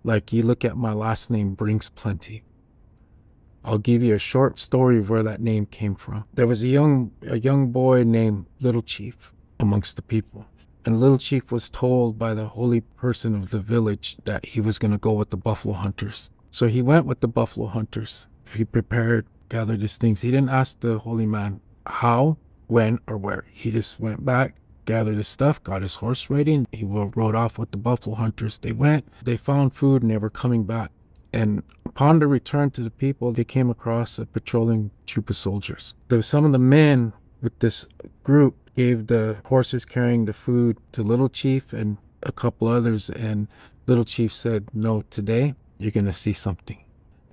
Like you look at my last name, Brings Plenty. I'll give you a short story of where that name came from. There was a young boy named Little Chief amongst the people. And Little Chief was told by the holy person of the village that he was going to go with the buffalo hunters. So he went with the buffalo hunters. He prepared, gathered his things. He didn't ask the holy man how, when, or where. He just went back, gathered his stuff, got his horse ready, and he rode off with the buffalo hunters. They went, they found food, and they were coming back. And upon their return to the people, they came across a patrolling troop of soldiers. Some of the men with this group gave the horses carrying the food to Little Chief and a couple others, and Little Chief said, "No, today you're going to see something."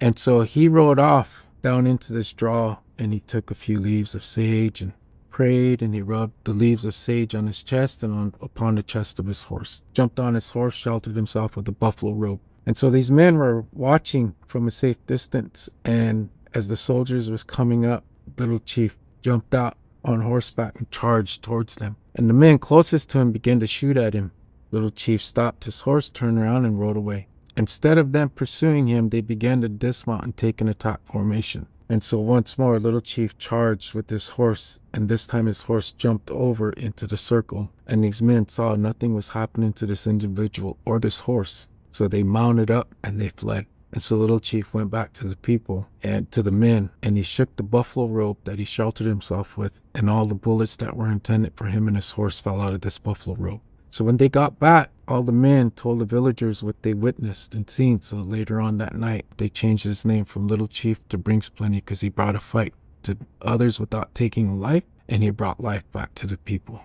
And so he rode off down into this draw, and he took a few leaves of sage and prayed, and he rubbed the leaves of sage on his chest and upon the chest of his horse. Jumped on his horse, sheltered himself with a buffalo robe. And so these men were watching from a safe distance, and as the soldiers was coming up, Little Chief jumped out on horseback and charged towards them. And the men closest to him began to shoot at him. Little Chief stopped his horse, turned around, and rode away. Instead of them pursuing him, they began to dismount and take an attack formation. And so once more, Little Chief charged with his horse, and this time his horse jumped over into the circle, and these men saw nothing was happening to this individual or this horse. So they mounted up and they fled. And so Little Chief went back to the people and to the men, and he shook the buffalo robe that he sheltered himself with, and all the bullets that were intended for him and his horse fell out of this buffalo robe. So when they got back, all the men told the villagers what they witnessed and seen. So later on that night, they changed his name from Little Chief to Brings Plenty, because he brought a fight to others without taking a life, and he brought life back to the people.